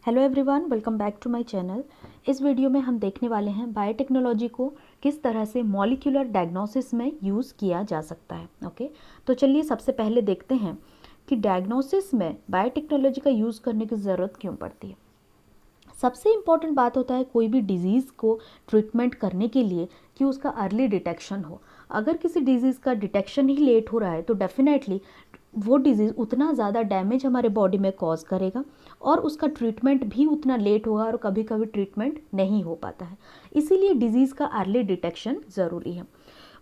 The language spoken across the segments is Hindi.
Hello everyone, welcome back to my channel. इस वीडियो में हम देखने वाले हैं बायोटेक्नोलॉजी को किस तरह से मॉलिक्यूलर डायग्नोसिस में यूज़ किया जा सकता है। ओके, तो चलिए सबसे पहले देखते हैं कि डायग्नोसिस में बायोटेक्नोलॉजी का यूज़ करने की ज़रूरत क्यों पड़ती है। सबसे इम्पॉर्टेंट बात होता है कोई भी डिजीज़ को ट्रीटमेंट करने के लिए कि उसका अर्ली डिटेक्शन हो। अगर किसी डिजीज़ का डिटेक्शन ही लेट हो रहा है तो डेफिनेटली वो डिजीज़ उतना ज़्यादा डैमेज हमारे बॉडी में कॉज करेगा और उसका ट्रीटमेंट भी उतना लेट होगा और कभी कभी ट्रीटमेंट नहीं हो पाता है। इसीलिए डिजीज़ का अर्ली डिटेक्शन ज़रूरी है।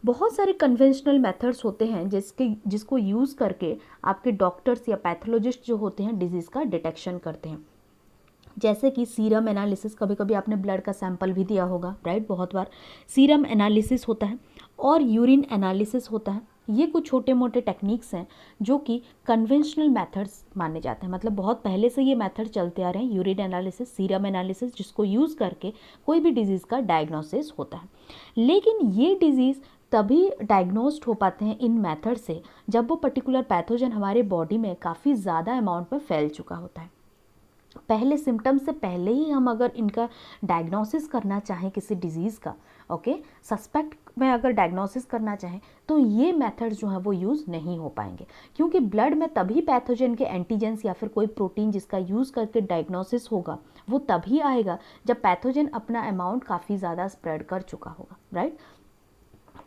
बहुत सारे कन्वेंशनल मेथड्स होते हैं जिसको यूज़ करके आपके डॉक्टर्स या पैथोलॉजिस्ट जो होते हैं डिजीज़ का डिटेक्शन करते हैं। जैसे कि सीरम एनालिसिस, कभी कभी आपने ब्लड का सैंपल भी दिया होगा, राइट। बहुत बार सीरम एनालिसिस होता है और यूरिन एनालिसिस होता है। ये कुछ छोटे मोटे टेक्निक्स हैं जो कि कन्वेंशनल मेथड्स माने जाते हैं। मतलब बहुत पहले से ये मेथड चलते आ रहे हैं, यूरिन एनालिसिस, सीरम एनालिसिस, जिसको यूज़ करके कोई भी डिजीज़ का डायग्नोसिस होता है। लेकिन ये डिजीज़ तभी डायग्नोस्ड हो पाते हैं इन मेथड से जब वो पर्टिकुलर पैथोजन हमारे बॉडी में काफ़ी ज़्यादा अमाउंट में फैल चुका होता है। पहले सिम्टम से पहले ही हम अगर इनका डायग्नोसिस करना चाहें किसी डिजीज़ का, ओके, सस्पेक्ट में अगर डायग्नोसिस करना चाहें तो ये मेथड्स जो हैं वो यूज़ नहीं हो पाएंगे, क्योंकि ब्लड में तभी पैथोजन के एंटीजेंस या फिर कोई प्रोटीन जिसका यूज़ करके डायग्नोसिस होगा वो तभी आएगा जब पैथोजन अपना अमाउंट काफ़ी ज़्यादा स्प्रेड कर चुका होगा, राइट।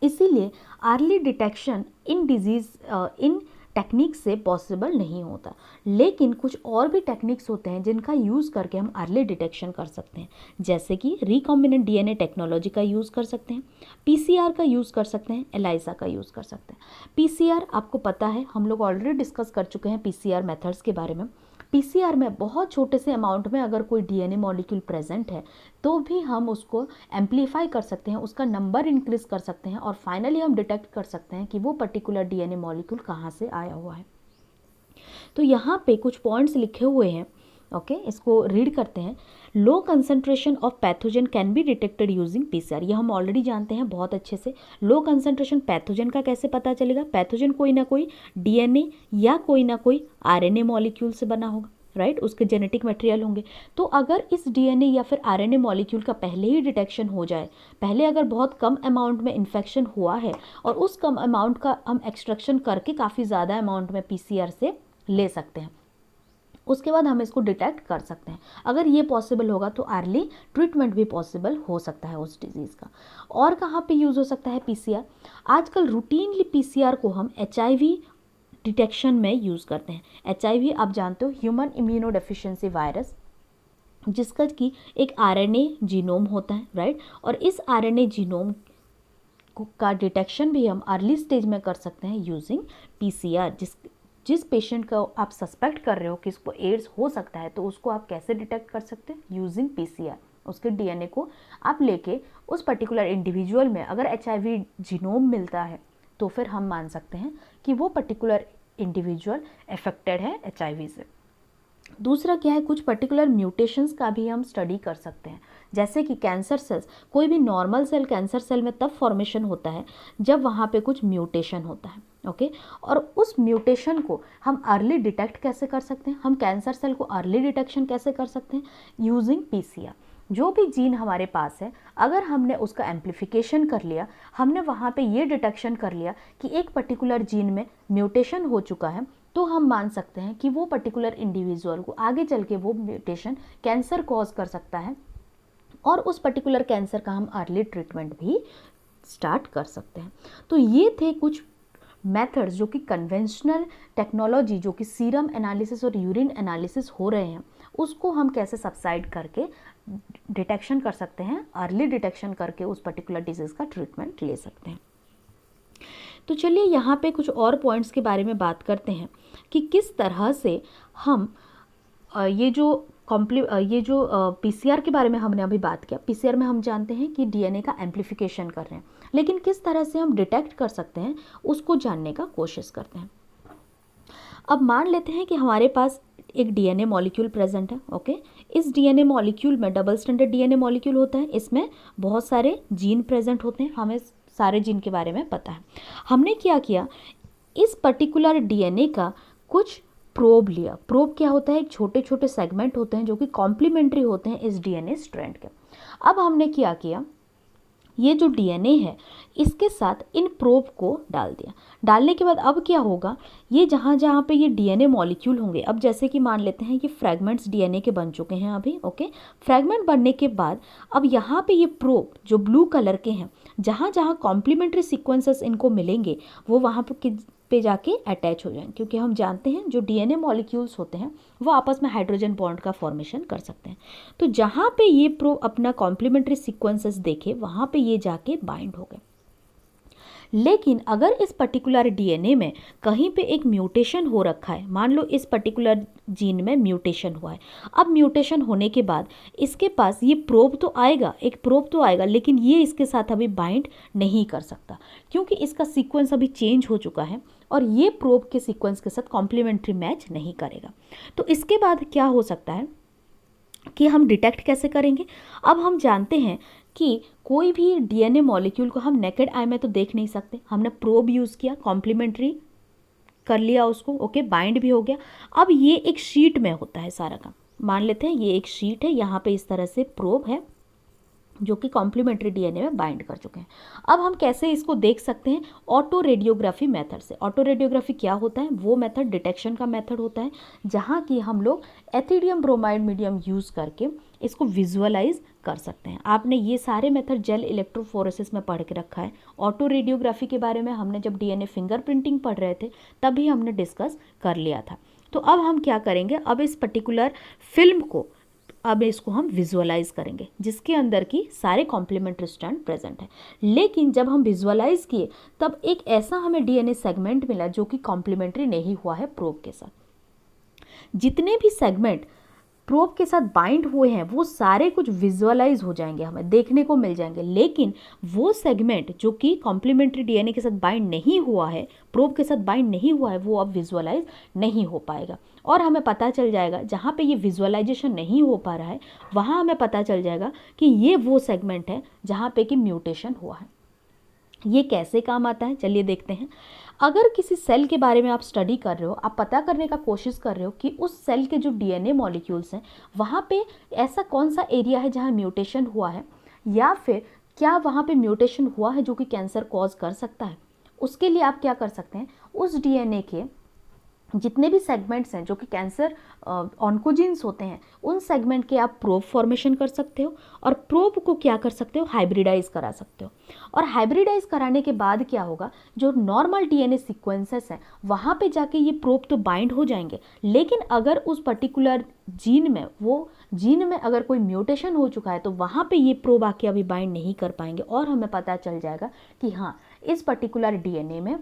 इसीलिए अर्ली डिटेक्शन इन टेक्निक से पॉसिबल नहीं होता। लेकिन कुछ और भी टेक्निक्स होते हैं जिनका यूज़ करके हम अर्ली डिटेक्शन कर सकते हैं, जैसे कि रिकॉम्बिनेंट डीएनए टेक्नोलॉजी का यूज़ कर सकते हैं, पीसीआर का यूज़ कर सकते हैं, एलाइसा का यूज़ कर सकते हैं। पीसीआर आपको पता है, हम लोग ऑलरेडी डिस्कस कर चुके हैं पीसीआर मेथड्स के बारे में। पीसीआर में बहुत छोटे से अमाउंट में अगर कोई डीएनए मॉलिक्यूल प्रेजेंट है तो भी हम उसको एम्पलीफाई कर सकते हैं, उसका नंबर इंक्रीज कर सकते हैं और फाइनली हम डिटेक्ट कर सकते हैं कि वो पर्टिकुलर डीएनए मॉलिक्यूल कहाँ से आया हुआ है। तो यहाँ पे कुछ पॉइंट्स लिखे हुए हैं, ओके, इसको रीड करते हैं। Low concentration of pathogen can be detected using PCR. ये हम ऑलरेडी जानते हैं बहुत अच्छे से। लो कंसंट्रेशन पैथोजन का कैसे पता चलेगा? पैथोजन कोई ना कोई डीएनए या कोई ना कोई आरएनए मॉलिक्यूल से बना होगा, राइट, उसके जेनेटिक मटेरियल होंगे। तो अगर इस डीएनए या फिर आरएनए मॉलिक्यूल का पहले ही डिटेक्शन हो जाए, पहले अगर बहुत कम अमाउंट में इन्फेक्शन हुआ है और उस कम अमाउंट का हम एक्सट्रैक्शन करके काफ़ी ज़्यादा अमाउंट में पीसीआर से ले सकते हैं, उसके बाद हम इसको डिटेक्ट कर सकते हैं। अगर ये पॉसिबल होगा तो अर्ली ट्रीटमेंट भी पॉसिबल हो सकता है उस डिजीज़ का। और कहाँ पे यूज़ हो सकता है पीसीआर? आजकल रूटीनली पीसीआर को हम एचआईवी डिटेक्शन में यूज़ करते हैं। एचआईवी आप जानते हो, ह्यूमन इम्यूनो डेफिशिएंसी वायरस, जिसका कि एक आरएनए जीनोम होता है, राइट। और इस आरएनए जीनोम का डिटेक्शन भी हम अर्ली स्टेज में कर सकते हैं यूजिंग पीसीआर। जिस पेशेंट का आप सस्पेक्ट कर रहे हो कि इसको एड्स हो सकता है, तो उसको आप कैसे डिटेक्ट कर सकते हैं? Using PCR. उसके डीएनए को आप लेके उस पर्टिकुलर इंडिविजुअल में अगर एचआईवी जीनोम मिलता है तो फिर हम मान सकते हैं कि वो पर्टिकुलर इंडिविजुअल अफेक्टेड है एचआईवी से। दूसरा क्या है, कुछ पर्टिकुलर म्यूटेशंस का भी हम स्टडी कर सकते हैं, जैसे कि कैंसर सेल्स। कोई भी नॉर्मल सेल कैंसर सेल में तब फॉर्मेशन होता है जब वहाँ पे कुछ म्यूटेशन होता है, ओके। और उस म्यूटेशन को हम अर्ली डिटेक्ट कैसे कर सकते हैं? हम कैंसर सेल को अर्ली डिटेक्शन कैसे कर सकते हैं? Using PCR. जो भी जीन हमारे पास है, अगर हमने उसका एम्प्लीफिकेशन कर लिया, हमने वहाँ पे ये डिटेक्शन कर लिया कि एक पर्टिकुलर जीन में म्यूटेशन हो चुका है, तो हम मान सकते हैं कि वो पर्टिकुलर इंडिविजुअल को आगे चल के वो म्यूटेशन कैंसर कॉज कर सकता है और उस पर्टिकुलर कैंसर का हम अर्ली ट्रीटमेंट भी स्टार्ट कर सकते हैं। तो ये थे कुछ मेथड्स जो कि कन्वेंशनल टेक्नोलॉजी, जो कि सीरम एनालिसिस और यूरिन एनालिसिस हो रहे हैं, उसको हम कैसे सबसाइड करके डिटेक्शन कर सकते हैं, अर्ली डिटेक्शन करके उस पर्टिकुलर डिजीज़ का ट्रीटमेंट ले सकते हैं। तो चलिए यहाँ पे कुछ और पॉइंट्स के बारे में बात करते हैं कि किस तरह से हम ये जो पीसीआर के बारे में हमने अभी बात किया। पीसीआर में हम जानते हैं कि डीएनए का एम्प्लीफिकेशन कर रहे हैं, लेकिन किस तरह से हम डिटेक्ट कर सकते हैं उसको जानने का कोशिश करते हैं। अब मान लेते हैं कि हमारे पास एक डीएनए मॉलिक्यूल प्रेजेंट है, ओके। इस डीएनए मॉलिक्यूल में डबल स्टैंडर्ड डीएनए मॉलिक्यूल होता है, इसमें बहुत सारे जीन प्रेजेंट होते हैं, हमें सारे जीन के बारे में पता है। हमने क्या किया, इस पर्टिकुलर डीएनए का कुछ प्रोब लिया। प्रोब क्या होता है, एक छोटे छोटे सेगमेंट होते हैं जो कि कॉम्प्लीमेंट्री होते हैं इस डीएनए स्ट्रैंड के। अब हमने क्या किया, ये जो डीएनए है इसके साथ इन प्रोब को डाल दिया। डालने के बाद अब क्या होगा, ये जहाँ जहाँ पे ये डीएनए मॉलिक्यूल होंगे, अब जैसे कि मान लेते हैं ये फ्रैगमेंट्स डीएनए के बन चुके हैं अभी, ओके। फ्रैगमेंट बनने के बाद अब यहाँ पे ये प्रोब जो ब्लू कलर के हैं, जहाँ जहाँ कॉम्प्लीमेंट्री सीक्वेंसेस इनको मिलेंगे वो वहाँ पे जाके अटैच हो जाएंगे, क्योंकि हम जानते हैं जो डीएनए मॉलिक्यूल्स होते हैं वो आपस में हाइड्रोजन बॉन्ड का फॉर्मेशन कर सकते हैं। तो जहाँ पे ये प्रोब अपना कॉम्प्लीमेंट्री सीक्वेंसेस देखे वहाँ पे ये जाके बाइंड हो गए। लेकिन अगर इस पर्टिकुलर डीएनए में कहीं पे एक म्यूटेशन हो रखा है, मान लो इस पर्टिकुलर जीन में म्यूटेशन हुआ है, अब म्यूटेशन होने के बाद इसके पास ये प्रोब तो आएगा, एक प्रोब तो आएगा, लेकिन ये इसके साथ अभी बाइंड नहीं कर सकता क्योंकि इसका सीक्वेंस अभी चेंज हो चुका है और ये प्रोब के सीक्वेंस के साथ कॉम्प्लीमेंट्री मैच नहीं करेगा। तो इसके बाद क्या हो सकता है कि हम डिटेक्ट कैसे करेंगे। अब हम जानते हैं कि कोई भी डीएनए मॉलिक्यूल को हम नेकेड आई में तो देख नहीं सकते, हमने प्रोब यूज़ किया, कॉम्प्लीमेंट्री कर लिया उसको, ओके, बाइंड भी हो गया। अब ये एक शीट में होता है सारा काम, मान लेते हैं ये एक शीट है, यहाँ पे इस तरह से प्रोब है जो कि कॉम्प्लीमेंट्री डीएनए में बाइंड कर चुके हैं। अब हम कैसे इसको देख सकते हैं, ऑटो रेडियोग्राफी मेथड से। ऑटो रेडियोग्राफी क्या होता है, वो मेथड डिटेक्शन का मेथड होता है जहाँ की हम लोग एथिडियम ब्रोमाइड मीडियम यूज़ करके इसको विजुअलाइज कर सकते हैं। आपने ये सारे मेथड जेल इलेक्ट्रोफोरेसिस में पढ़ के रखा है। ऑटो रेडियोग्राफी के बारे में हमने जब डीएनए फिंगरप्रिंटिंग पढ़ रहे थे तभी हमने डिस्कस कर लिया था। तो अब हम क्या करेंगे, अब इस पर्टिकुलर फिल्म को अब इसको हम विजुअलाइज करेंगे जिसके अंदर की सारे कॉम्प्लीमेंट्री स्ट्रैंड प्रेजेंट है। लेकिन जब हम विजुअलाइज किए तब एक ऐसा हमें डीएनए सेगमेंट मिला जो कि कॉम्प्लीमेंट्री नहीं हुआ है प्रोब के साथ। जितने भी सेगमेंट प्रोब के साथ बाइंड हुए हैं वो सारे कुछ विजुअलाइज हो जाएंगे, हमें देखने को मिल जाएंगे, लेकिन वो सेगमेंट जो कि कॉम्प्लीमेंट्री डीएनए के साथ बाइंड नहीं हुआ है, प्रोब के साथ बाइंड नहीं हुआ है, वो अब विजुअलाइज नहीं हो पाएगा। और हमें पता चल जाएगा जहाँ पे ये विजुअलाइजेशन नहीं हो पा रहा है वहाँ हमें पता चल जाएगा कि ये वो सेगमेंट है जहाँ पे कि म्यूटेशन हुआ है। ये कैसे काम आता है, चलिए देखते हैं। अगर किसी सेल के बारे में आप स्टडी कर रहे हो, आप पता करने का कोशिश कर रहे हो कि उस सेल के जो डीएनए मॉलिक्यूल्स हैं वहाँ पे ऐसा कौन सा एरिया है जहाँ म्यूटेशन हुआ है, या फिर क्या वहाँ पे म्यूटेशन हुआ है जो कि कैंसर कॉज कर सकता है, उसके लिए आप क्या कर सकते हैं, उस डीएनए के जितने भी सेगमेंट्स हैं जो कि कैंसर ऑन्कोजीन्स होते हैं उन सेगमेंट के आप प्रोब फॉर्मेशन कर सकते हो और प्रोब को क्या कर सकते हो, हाइब्रिडाइज करा सकते हो। और हाइब्रिडाइज कराने के बाद क्या होगा, जो नॉर्मल डीएनए सीक्वेंसेस हैं वहाँ पे जाके ये प्रोब तो बाइंड हो जाएंगे, लेकिन अगर उस पर्टिकुलर जीन में अगर कोई म्यूटेशन हो चुका है तो वहाँ पे ये प्रोब आके अभी बाइंड नहीं कर पाएंगे और हमें पता चल जाएगा कि हाँ इस पर्टिकुलर डीएनए में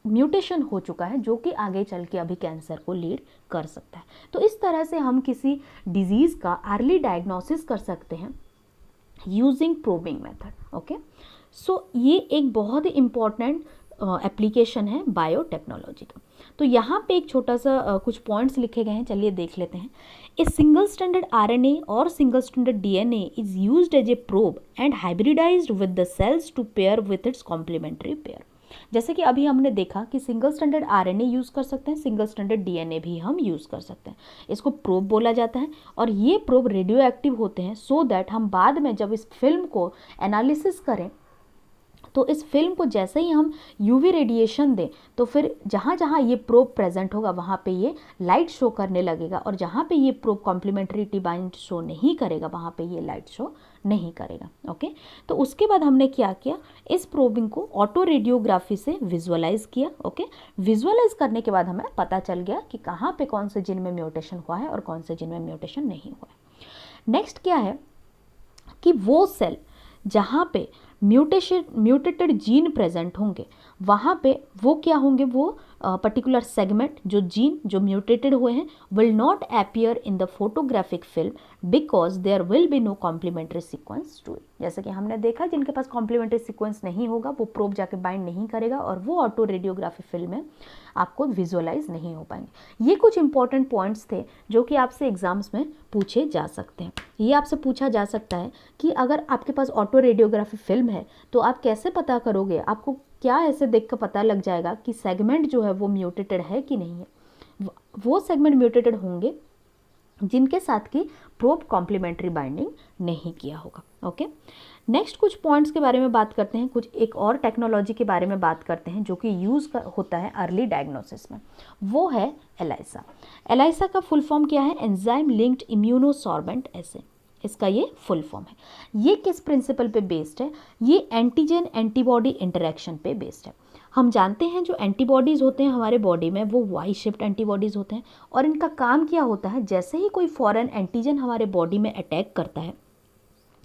म्यूटेशन हो चुका है जो कि आगे चल के अभी कैंसर को लीड कर सकता है। तो इस तरह से हम किसी डिजीज़ का अर्ली डायग्नोसिस कर सकते हैं यूजिंग प्रोबिंग मेथड, ओके। सो ये एक बहुत ही इम्पॉर्टेंट एप्लीकेशन है बायोटेक्नोलॉजी का। तो यहाँ पे एक छोटा सा कुछ पॉइंट्स लिखे गए हैं, चलिए देख लेते हैं। ए सिंगल स्टैंडर्ड आरएनए और single standard DNA is used as a probe and hybridized with the cells to pair with its complementary pair. जैसे कि अभी हमने देखा कि सिंगल स्टैंडर्ड आरएनए यूज़ कर सकते हैं, सिंगल स्टैंडर्ड डीएनए भी हम यूज़ कर सकते हैं। इसको प्रोब बोला जाता है और ये प्रोब रेडियो एक्टिव होते हैं सो दैट हम बाद में जब इस फिल्म को एनालिसिस करें तो इस फिल्म को जैसे ही हम यूवी रेडिएशन दें तो फिर जहाँ जहाँ ये प्रोब प्रेजेंट होगा वहाँ पे ये लाइट शो करने लगेगा और जहाँ पे ये प्रोब कॉम्प्लीमेंट्रिटी बाइंड शो नहीं करेगा वहाँ पे ये लाइट शो नहीं करेगा, ओके। तो उसके बाद हमने क्या किया, इस प्रोबिंग को ऑटो रेडियोग्राफी से विजुअलाइज किया, ओके। विजुअलाइज करने के बाद हमें पता चल गया कि कहाँ पे कौन से जीन में म्यूटेशन हुआ है और कौन से जीन में म्यूटेशन नहीं हुआ है। नेक्स्ट क्या है कि वो सेल जहाँ पे म्यूटेटेड जीन प्रेजेंट होंगे वहाँ पे वो क्या होंगे, वो पर्टिकुलर सेगमेंट जो जीन जो म्यूटेटेड हुए हैं will not appear in the photographic film because there will be no complementary sequence to it. जैसे कि हमने देखा जिनके पास कॉम्प्लीमेंट्री सीक्वेंस नहीं होगा वो प्रोब जाके बाइंड नहीं करेगा और वो ऑटो रेडियोग्राफी फिल्म में आपको विजुअलाइज नहीं हो पाएंगे। ये कुछ इंपॉर्टेंट पॉइंट्स थे जो कि आपसे एग्जाम्स में पूछे जा सकते हैं। ये आपसे पूछा जा सकता है कि अगर आपके पास ऑटो रेडियोग्राफी फिल्म है तो आप कैसे पता करोगे, आपको क्या ऐसे देख कर पता लग जाएगा कि सेगमेंट जो है वो म्यूटेटेड है कि नहीं है। वो सेगमेंट म्यूटेटेड होंगे जिनके साथ की प्रोब कॉम्प्लीमेंट्री बाइंडिंग नहीं किया होगा। ओके, नेक्स्ट कुछ पॉइंट्स के बारे में बात करते हैं, कुछ एक और टेक्नोलॉजी के बारे में बात करते हैं जो कि यूज़ होता है अर्ली डायग्नोसिस में, वो है एलाइसा। एलाइसा का फुल फॉर्म क्या है? एंजाइम लिंक्ड इम्यूनोसॉर्बेंट एसे, इसका ये फुल फॉर्म है। ये किस प्रिंसिपल पे बेस्ड है? ये एंटीजन एंटीबॉडी इंटरेक्शन पे बेस्ड है। हम जानते हैं जो एंटीबॉडीज़ होते हैं हमारे बॉडी में वो वाई शिफ्ट एंटीबॉडीज़ होते हैं, और इनका काम क्या होता है, जैसे ही कोई फॉरेन एंटीजन हमारे बॉडी में अटैक करता है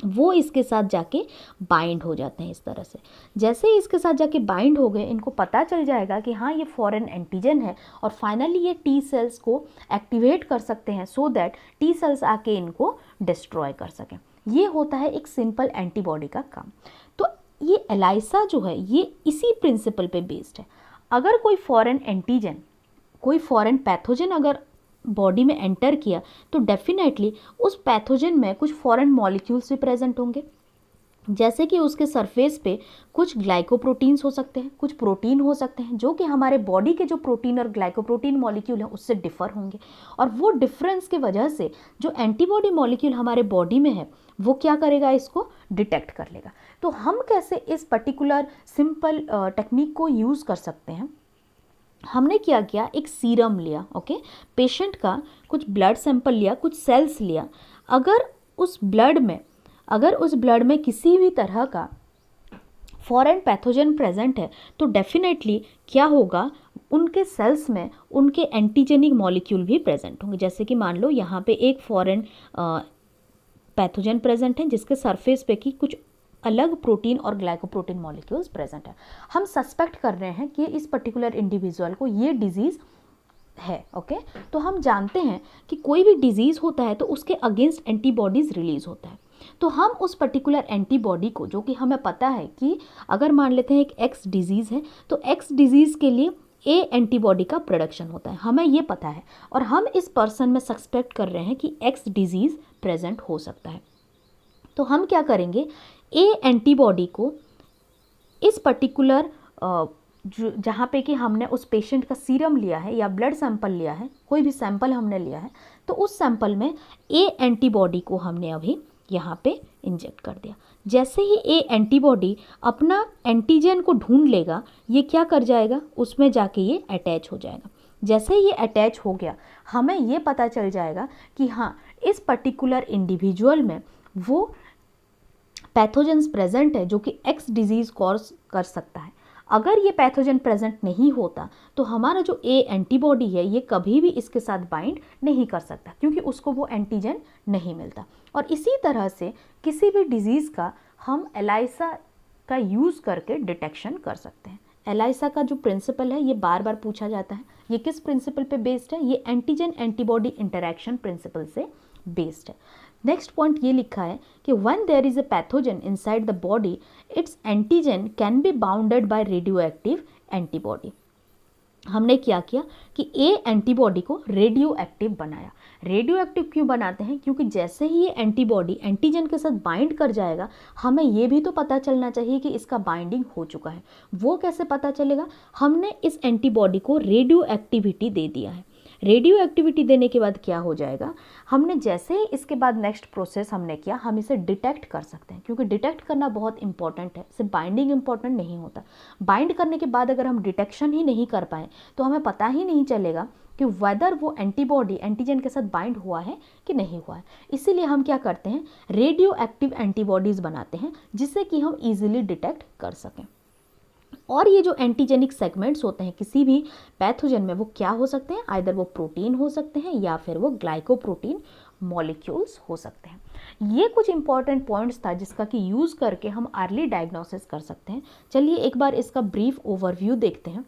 वो इसके साथ जाके बाइंड हो जाते हैं। इस तरह से जैसे ही इसके साथ जाके बाइंड हो गए, इनको पता चल जाएगा कि हाँ ये फॉरेन एंटीजन है, और फाइनली ये टी सेल्स को एक्टिवेट कर सकते हैं सो दैट टी सेल्स आके इनको डिस्ट्रॉय कर सकें। ये होता है एक सिंपल एंटीबॉडी का काम। तो ये एलाइसा जो है ये इसी प्रिंसिपल पे बेस्ड है। अगर कोई फॉरेन एंटीजन, कोई फॉरेन पैथोजन अगर बॉडी में एंटर किया तो डेफिनेटली उस पैथोजन में कुछ फॉरेन मॉलिक्यूल्स भी प्रेजेंट होंगे, जैसे कि उसके सरफेस पे कुछ ग्लाइकोप्रोटीन्स हो सकते हैं, कुछ प्रोटीन हो सकते हैं जो कि हमारे बॉडी के जो प्रोटीन और ग्लाइकोप्रोटीन मॉलिक्यूल हैं उससे डिफर होंगे, और वो डिफरेंस की वजह से जो एंटीबॉडी मॉलिक्यूल हमारे बॉडी में है वो क्या करेगा, इसको डिटेक्ट कर लेगा। तो हम कैसे इस पर्टिकुलर सिंपल टेक्निक को यूज़ कर सकते हैं? हमने क्या किया, एक सीरम लिया, ओके, पेशेंट का कुछ ब्लड सैंपल लिया, कुछ सेल्स लिया। अगर उस ब्लड में किसी भी तरह का फॉरेन पैथोजन प्रेजेंट है तो डेफिनेटली क्या होगा, उनके सेल्स में उनके एंटीजेनिक मॉलिक्यूल भी प्रेजेंट होंगे। जैसे कि मान लो यहाँ पे एक फॉरेन पैथोजन प्रेजेंट है जिसके सरफेस पे की कुछ अलग प्रोटीन और ग्लाइकोप्रोटीन मॉलिक्यूल्स प्रेजेंट है। हम सस्पेक्ट कर रहे हैं कि इस पर्टिकुलर इंडिविजुअल को ये डिजीज़ है। ओके, तो हम जानते हैं कि कोई भी डिजीज़ होता है तो उसके अगेंस्ट एंटीबॉडीज़ रिलीज होता है। तो हम उस पर्टिकुलर एंटीबॉडी को, जो कि हमें पता है कि अगर मान लेते हैं एक एक्स डिजीज़ है तो एक्स डिजीज़ के लिए ए एंटीबॉडी का प्रोडक्शन होता है, हमें ये पता है, और हम इस पर्सन में सस्पेक्ट कर रहे हैं कि एक्स डिजीज़ प्रेजेंट हो सकता है। तो हम क्या करेंगे, ए एंटीबॉडी को इस पर्टिकुलर जहाँ पे कि हमने उस पेशेंट का सीरम लिया है या ब्लड सैंपल लिया है, कोई भी सैंपल हमने लिया है, तो उस सैंपल में ए एंटीबॉडी को हमने अभी यहाँ पे इंजेक्ट कर दिया। जैसे ही ए एंटीबॉडी अपना एंटीजन को ढूंढ लेगा, ये क्या कर जाएगा, उसमें जाके ये अटैच हो जाएगा। जैसे ही ये अटैच हो गया, हमें ये पता चल जाएगा कि हाँ इस पर्टिकुलर इंडिविजुअल में वो पैथोजेंस प्रेजेंट है जो कि एक्स डिजीज़ कॉज कर सकता है। अगर ये पैथोजन प्रेजेंट नहीं होता तो हमारा जो ए एंटीबॉडी है ये कभी भी इसके साथ बाइंड नहीं कर सकता, क्योंकि उसको वो एंटीजन नहीं मिलता। और इसी तरह से किसी भी डिजीज़ का हम एलाइसा का यूज़ करके डिटेक्शन कर सकते हैं। एलाइसा का जो प्रिंसिपल है ये बार बार पूछा जाता है, ये किस प्रिंसिपल पे बेस्ड है? ये एंटीजन एंटीबॉडी इंटरैक्शन प्रिंसिपल से बेस्ड है। नेक्स्ट पॉइंट ये लिखा है कि when there is a pathogen inside the body, its antigen can be bounded by radio active antibody. हमने क्या किया कि ए एंटीबॉडी को रेडियो एक्टिव बनाया। रेडियो एक्टिव क्यों बनाते हैं? क्योंकि जैसे ही ये एंटीबॉडी एंटीजन के साथ बाइंड कर जाएगा, हमें ये भी तो पता चलना चाहिए कि इसका बाइंडिंग हो चुका है। वो कैसे पता चलेगा? हमने इस एंटीबॉडी को रेडियो एक्टिविटी दे दिया है। रेडियो एक्टिविटी देने के बाद क्या हो जाएगा, हमने जैसे ही इसके बाद नेक्स्ट प्रोसेस हमने किया, हम इसे डिटेक्ट कर सकते हैं, क्योंकि डिटेक्ट करना बहुत इंपॉर्टेंट है, सिर्फ बाइंडिंग इंपॉर्टेंट नहीं होता। बाइंड करने के बाद अगर हम डिटेक्शन ही नहीं कर पाए तो हमें पता ही नहीं चलेगा कि वेदर वो एंटीबॉडी एंटीजन के साथ बाइंड हुआ है कि नहीं हुआ है। इसीलिए हम क्या करते हैं, रेडियो एक्टिव एंटीबॉडीज़ बनाते हैं जिससे कि हम ईजिली डिटेक्ट कर सकें। और ये जो एंटीजेनिक सेगमेंट्स होते हैं किसी भी पैथोजन में, वो क्या हो सकते हैं? आइदर वो प्रोटीन हो सकते हैं या फिर वो ग्लाइकोप्रोटीन मॉलिक्यूल्स हो सकते हैं। ये कुछ इंपॉर्टेंट पॉइंट्स था जिसका कि यूज़ करके हम अर्ली डायग्नोसिस कर सकते हैं। चलिए एक बार इसका ब्रीफ ओवरव्यू देखते हैं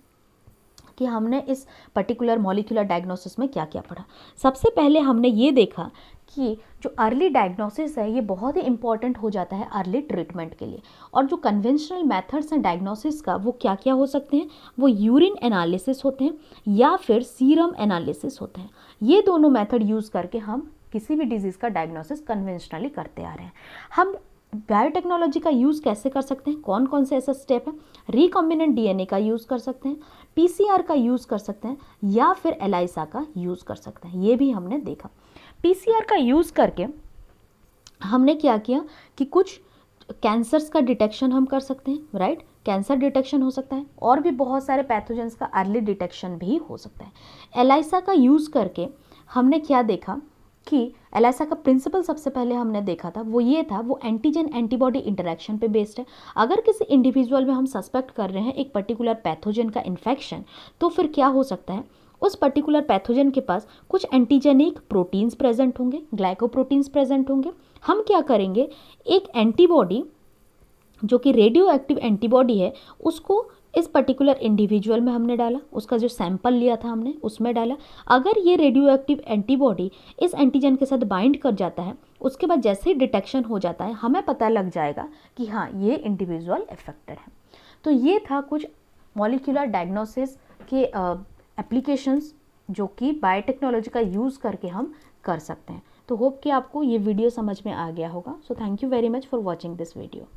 कि हमने इस पर्टिकुलर मॉलिक्यूलर डायग्नोसिस में क्या क्या पढ़ा। सबसे पहले हमने ये देखा कि जो अर्ली डायग्नोसिस है ये बहुत ही इंपॉर्टेंट हो जाता है अर्ली ट्रीटमेंट के लिए। और जो कन्वेंशनल मेथड्स हैं डायग्नोसिस का वो क्या क्या हो सकते हैं? वो यूरिन एनालिसिस होते हैं या फिर सीरम एनालिसिस होते हैं। ये दोनों मेथड यूज़ करके हम किसी भी डिजीज़ का डायग्नोसिस कन्वेंशनली करते आ रहे हैं। हम बायोटेक्नोलॉजी का यूज़ कैसे कर सकते हैं, कौन कौन से ऐसा स्टेप है, रिकॉम्बिनेंट डीएनए का यूज़ कर सकते हैं, पीसीआर का यूज़ कर सकते हैं, या फिर एलाइसा का यूज़ कर सकते हैं, ये भी हमने देखा। पीसीआर का यूज़ करके हमने क्या किया कि कुछ कैंसर्स का डिटेक्शन हम कर सकते हैं, राइट, कैंसर डिटेक्शन हो सकता है, और भी बहुत सारे पैथोजेंस का अर्ली डिटेक्शन भी हो सकता है। एलाइसा का यूज़ करके हमने क्या देखा कि एलाइसा का प्रिंसिपल सबसे पहले हमने देखा था वो ये था, वो एंटीजन एंटीबॉडी इंटरेक्शन पे बेस्ड है। अगर किसी इंडिविजुअल में हम सस्पेक्ट कर रहे हैं एक पर्टिकुलर पैथोजन का इन्फेक्शन, तो फिर क्या हो सकता है, उस पर्टिकुलर पैथोजन के पास कुछ एंटीजेनिक प्रोटीन्स प्रेजेंट होंगे, ग्लाइकोप्रोटीन्स प्रेजेंट होंगे। हम क्या करेंगे, एक एंटीबॉडी जो कि रेडियो एक्टिव एंटीबॉडी है उसको इस पर्टिकुलर इंडिविजुअल में हमने डाला, उसका जो सैंपल लिया था हमने उसमें डाला। अगर ये रेडियो एक्टिव एंटीबॉडी इस एंटीजन के साथ बाइंड कर जाता है, उसके बाद जैसे ही डिटेक्शन हो जाता है हमें पता लग जाएगा कि हाँ ये इंडिविजुअल अफेक्टेड है। तो ये था कुछ मॉलिक्यूलर डायग्नोसिस के एप्लीकेशंस जो कि बायोटेक्नोलॉजी का यूज़ करके हम कर सकते हैं। तो होप कि आपको ये वीडियो समझ में आ गया होगा। So thank you very much for watching this video.